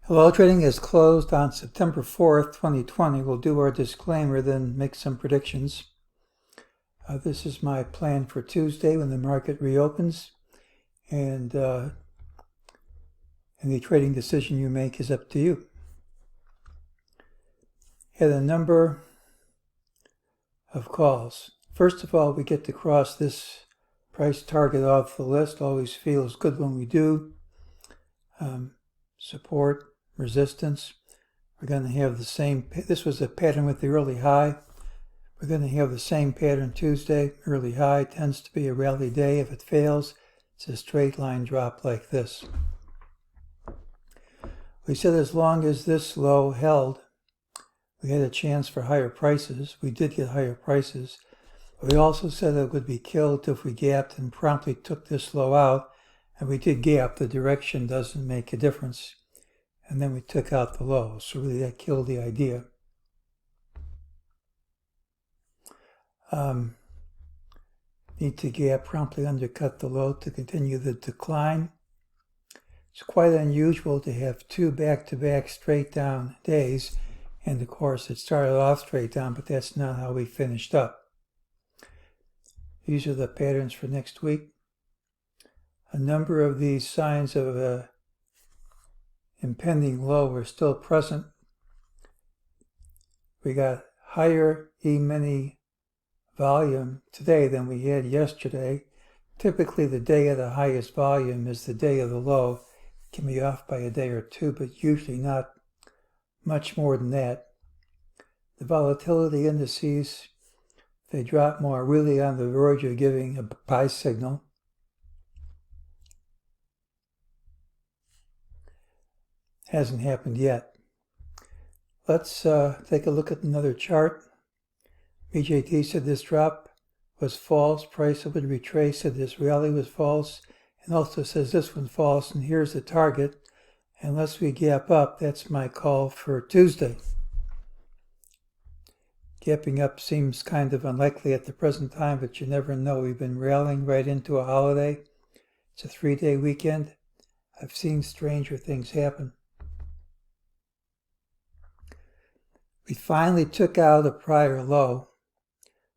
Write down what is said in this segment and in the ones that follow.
Hello, trading is closed on September 4th, 2020. We'll do our disclaimer, then make some predictions. This is my plan for Tuesday when the market reopens, and any trading decision you make is up to you. Had a number of calls. First of all, we get to cross this price target off the list. Always feels good when we do. Support, resistance. We're going to have the same, this was a pattern with the early high. We're going to have the same pattern Tuesday. Early high tends to be a rally day. If it fails, it's a straight line drop like this. We said as long as this low held, we had a chance for higher prices. We did get higher prices. We also said it would be killed if we gapped and promptly took this low out. And we did gap. The direction doesn't make a difference. And then we took out the low. So really that killed the idea. Need to gap, promptly undercut the low to continue the decline. It's quite unusual to have two back-to-back straight down days. And of course it started off straight down, but that's not how we finished up. These are the patterns for next week. A number of these signs of a impending low are still present. We got higher E-mini volume today than we had yesterday. Typically the day of the highest volume is the day of the low. It can be off by a day or two, but usually not much more than that. The volatility indices, they drop more, really on the verge of giving a buy signal. Hasn't happened yet. Let's take a look at another chart. MEJT said this drop was false. Price would retrace, said this rally was false, and also says this one's false, and here's the target. Unless we gap up, that's my call for Tuesday. Gapping up seems kind of unlikely at the present time, but you never know. We've been rallying right into a holiday. It's a 3-day weekend. I've seen stranger things happen. We finally took out a prior low,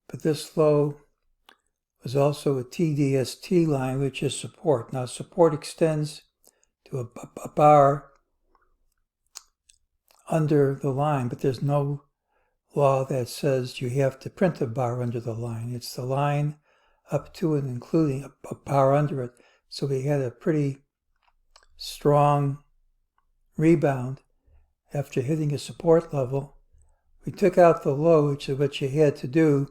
but this low was also a TDST line, which is support. Now support extends to a bar under the line, but there's no law that says you have to print a bar under the line. It's the line up to and including a bar under it. So we had a pretty strong rebound after hitting a support level. We took out the low, which is what you had to do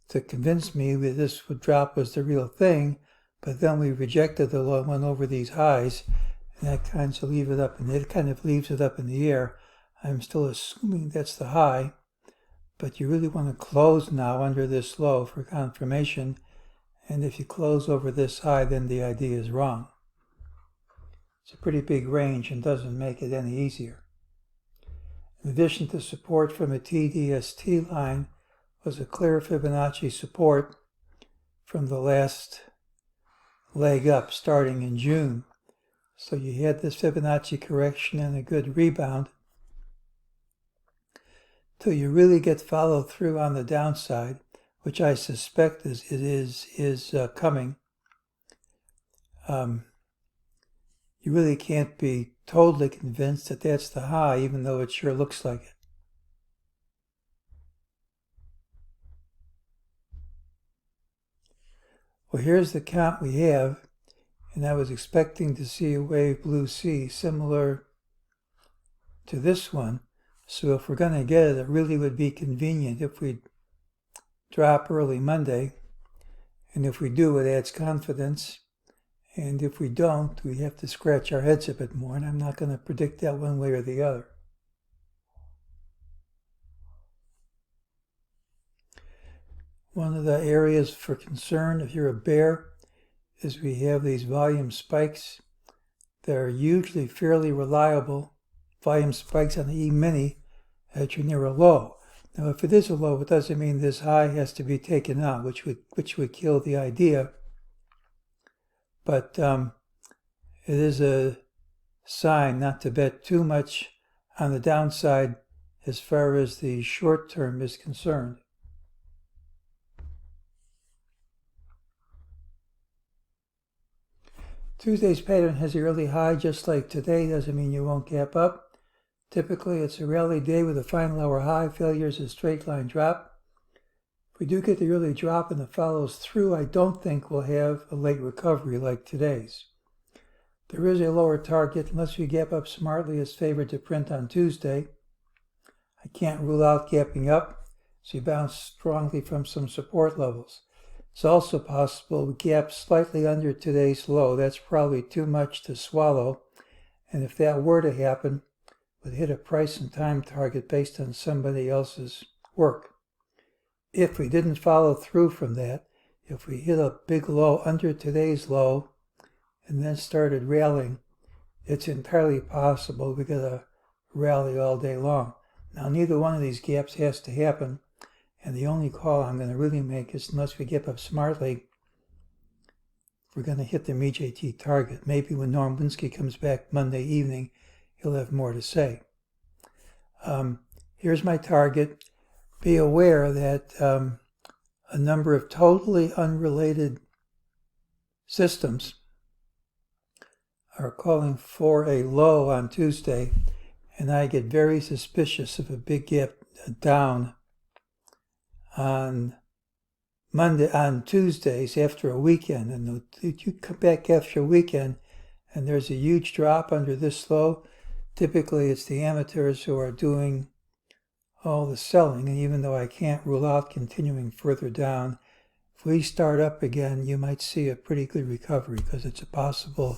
to convince me that this would drop was the real thing, but then we rejected the low and went over these highs, and that kind of leaves it up, and it kind of leaves it up in the air. I'm still assuming that's the high, but you really want to close now under this low for confirmation, and if you close over this high, then the idea is wrong. It's a pretty big range and doesn't make it any easier. In addition to support from a TDST line was a clear Fibonacci support from the last leg up starting in June. So you had this Fibonacci correction and a good rebound till you really get followed through on the downside, which I suspect is coming. You really can't be totally convinced that that's the high, even though it sure looks like it. Well, here's the count we have, and I was expecting to see a wave blue C similar to this one. So if we're going to get it, it really would be convenient if we drop early Monday, and if we do, it adds confidence. And if we don't, we have to scratch our heads a bit more, and I'm not going to predict that one way or the other. One of the areas for concern, if you're a bear, is we have these volume spikes that are usually fairly reliable. Volume spikes on the E-mini at you're near a low. Now, if it is a low, it doesn't mean this high has to be taken out, which would kill the idea. But it is a sign not to bet too much on the downside as far as the short term is concerned. Tuesday's pattern has a early high just like today. Doesn't mean you won't gap up. Typically it's a rally day with a final hour high. Failure is a straight line drop. If we do get the early drop and it follows through, I don't think we'll have a late recovery like today's. There is a lower target. Unless we gap up smartly, it's favored to print on Tuesday. I can't rule out gapping up, so you bounce strongly from some support levels. It's also possible we gap slightly under today's low. That's probably too much to swallow, and if that were to happen, we'd hit a price and time target based on somebody else's work. If we didn't follow through from that, if we hit a big low under today's low and then started rallying, it's entirely possible we get a rally all day long. Now, neither one of these gaps has to happen, and the only call I'm going to really make is unless we gap up smartly, we're going to hit the MEJT target. Maybe when Norm Linsky comes back Monday evening, he'll have more to say. Here's my target. Be aware that a number of totally unrelated systems are calling for a low on Tuesday, and I get very suspicious of a big gap down on Tuesdays after a weekend. And if you come back after a weekend and there's a huge drop under this low, typically it's the amateurs who are doing all the selling. And even though I can't rule out continuing further down, if we start up again, you might see a pretty good recovery because it's a possible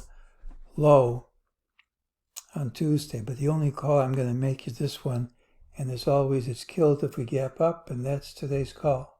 low on Tuesday. But the only call I'm going to make is this one. And as always, it's killed if we gap up, and that's today's call.